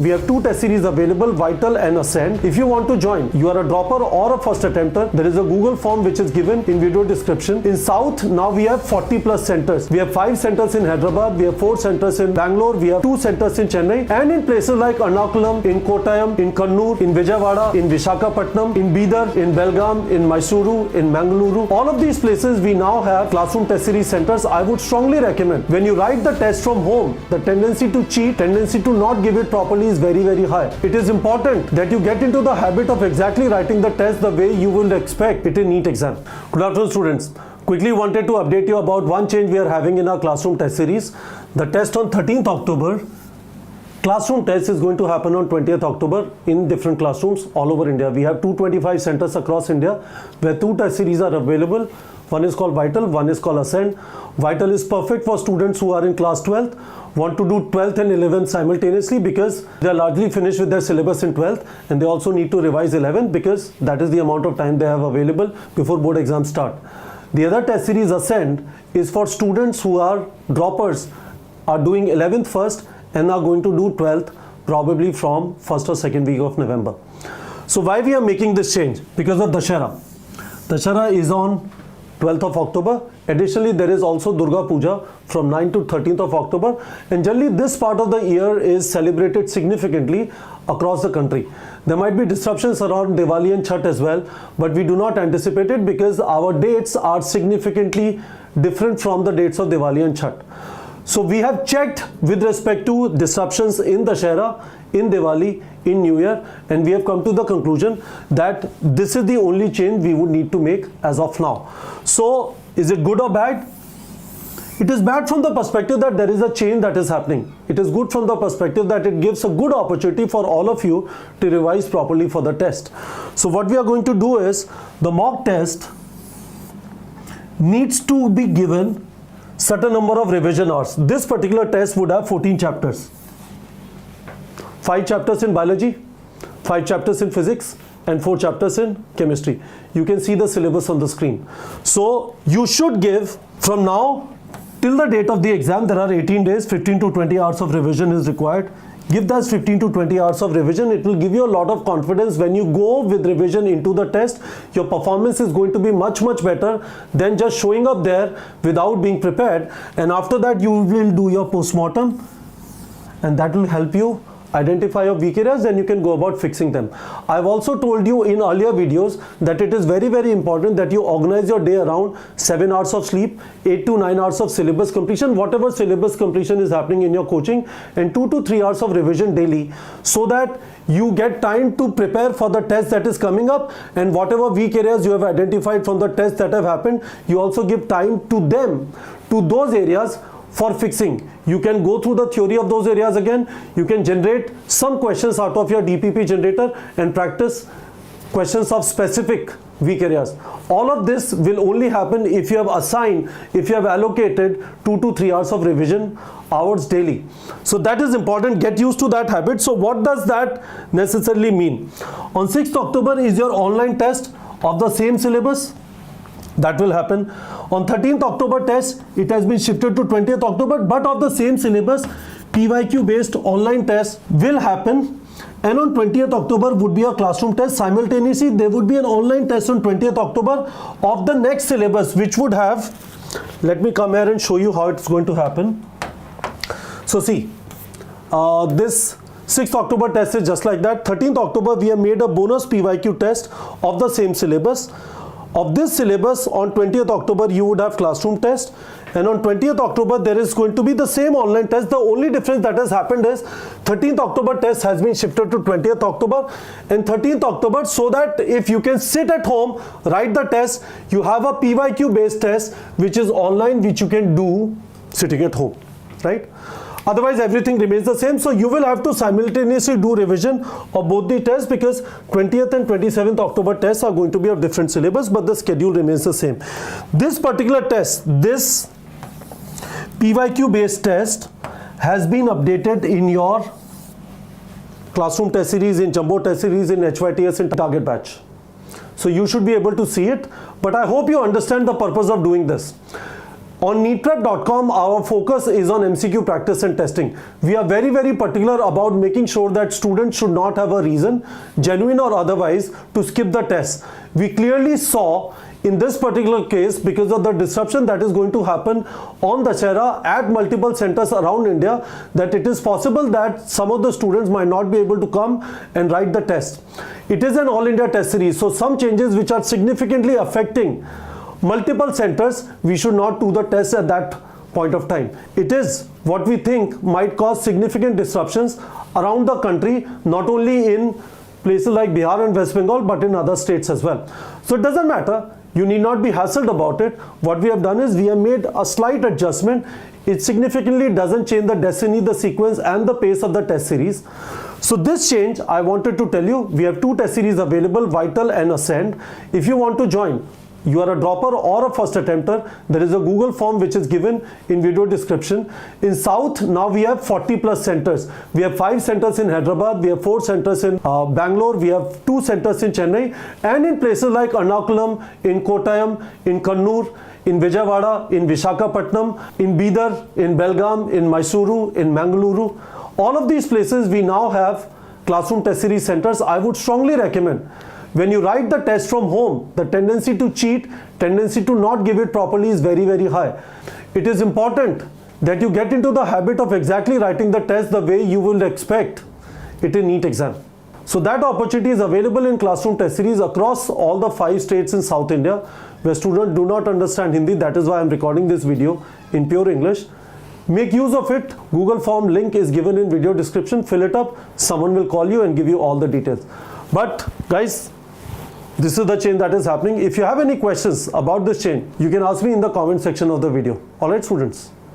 We have two test series available, Vital and Ascend. If you want to join, you are a dropper or a first attempter, there is a Google form which is given in video description. In South, now we have 40 plus centers. We have 5 centers in Hyderabad, we have 4 centers in Bangalore, we have 2 centers in Chennai, and in places like Ernakulam, in Kottayam, in Kannur, in Vijayawada, in Visakhapatnam, in Bidar, in Belgaum, in Mysuru, in Mangaluru. All of these places we now have classroom test series centers. I would strongly recommend, when you write the test from home, the tendency to cheat, tendency to not give it properly is very, very high. It is important that you get into the habit of exactly writing the test the way you will expect it in NEET exam. Good afternoon, students. Quickly wanted to update you about one change we are having in our classroom test series. The test on 13th October, classroom test is going to happen on 20th October in different classrooms all over India. We have 225 centers across India where 2 test series are available. One is called Vital, one is called Ascend. Vital is perfect for students who are in class 12th, want to do 12th and 11th simultaneously because they are largely finished with their syllabus in 12th, and they also need to revise 11th because that is the amount of time they have available before board exams start. The other test series, Ascend, is for students who are droppers, are doing 11th first and are going to do 12th probably from 1st or 2nd week of November. So why we are making this change? Because of Dashera. Dashera is on 12th of October. Additionally, there is also Durga Puja from 9th to 13th of October, and generally this part of the year is celebrated significantly across the country. There might be disruptions around Diwali and Chhath as well, but we do not anticipate it because our dates are significantly different from the dates of Diwali and Chhath. So we have checked with respect to disruptions in Dashera, in Diwali, in New Year, and we have come to the conclusion that this is the only change we would need to make as of now. So is it good or bad? It is bad from the perspective that there is a change that is happening. It is good from the perspective that it gives a good opportunity for all of you to revise properly for the test. So what we are going to do is, the mock test needs to be given certain number of revision hours. This particular test would have 14 chapters. 5 chapters in biology, 5 chapters in physics, and 4 chapters in chemistry. You can see the syllabus on the screen. So you should give, from now till the date of the exam, there are 18 days, 15 to 20 hours of revision is required. Give that 15 to 20 hours of revision. It will give you a lot of confidence when you go with revision into the test. Your performance is going to be much better than just showing up there without being prepared. And after that, you will do your post-mortem, and that will help you identify your weak areas, then you can go about fixing them. I've also told you in earlier videos that it is very important that you organize your day around 7 hours of sleep, 8 to 9 hours of syllabus completion, whatever syllabus completion is happening in your coaching, and 2 to 3 hours of revision daily, so that you get time to prepare for the test that is coming up, and whatever weak areas you have identified from the tests that have happened, you also give time to them, to those areas for fixing. You can go through the theory of those areas again. You can generate some questions out of your DPP generator and practice questions of specific weak areas. All of this will only happen if you have assigned, if you have allocated 2 to 3 hours of revision hours daily. So that is important. Get used to that habit. So what does that necessarily mean? On 6th October is your online test of the same syllabus. That will happen. On 13th October test, it has been shifted to 20th October, but of the same syllabus, PYQ based online test will happen. And on 20th October would be a classroom test. Simultaneously, there would be an online test on 20th October of the next syllabus, which would have, let me come here and show you how it's going to happen. So see, this 6th October test is just like that. 13th October, we have made a bonus PYQ test of the same syllabus. Of this syllabus, on 20th October, you would have classroom test, and on 20th October, there is going to be the same online test. The only difference that has happened is 13th October test has been shifted to 20th October and 13th October, so that if you can sit at home, write the test, you have a PYQ based test, which is online, which you can do sitting at home, right? Otherwise, everything remains the same. So you will have to simultaneously do revision of both the tests, because 20th and 27th October tests are going to be of different syllabus, but the schedule remains the same. This particular test, this PYQ based test, has been updated in your classroom test series, in jumbo test series, in HYTS and target batch. So you should be able to see it, but I hope you understand the purpose of doing this. On neetprep.com, our focus is on MCQ practice and testing. We are very, very particular about making sure that students should not have a reason, genuine or otherwise, to skip the test. We clearly saw in this particular case, because of the disruption that is going to happen on Dussehra at multiple centers around India, that it is possible that some of the students might not be able to come and write the test. It is an all India test series, so some changes which are significantly affecting multiple centers, we should not do the test at that point of time. It is what we think might cause significant disruptions around the country, not only in places like Bihar and West Bengal, but in other states as well. So it doesn't matter. You need not be hassled about it. What we have done is we have made a slight adjustment. It significantly doesn't change the destiny, the sequence and the pace of the test series. So this change, I wanted to tell you, we have two test series available, Vital and Ascend. If you want to join, you are a dropper or a first attempter, there is a Google form which is given in video description. In South, now we have 40 plus centers. We have 5 centers in Hyderabad, we have 4 centers in Bangalore, we have 2 centers in Chennai, and in places like Ernakulam, in Kottayam, in Kannur, in Vijayawada, in Visakhapatnam, in Bidar, in Belgaum, in Mysuru, in Mangaluru. All of these places we now have classroom test series centers. I would strongly recommend, when you write the test from home, the tendency to cheat, tendency to not give it properly is very, very high. It is important that you get into the habit of exactly writing the test the way you will expect it in NEET exam. So that opportunity is available in classroom test series across all the 5 states in South India where students do not understand Hindi. That is why I am recording this video in pure English. Make use of it. Google form link is given in video description. Fill it up. Someone will call you and give you all the details. But guys, this is the change that is happening. If you have any questions about this change, you can ask me in the comment section of the video. Alright students.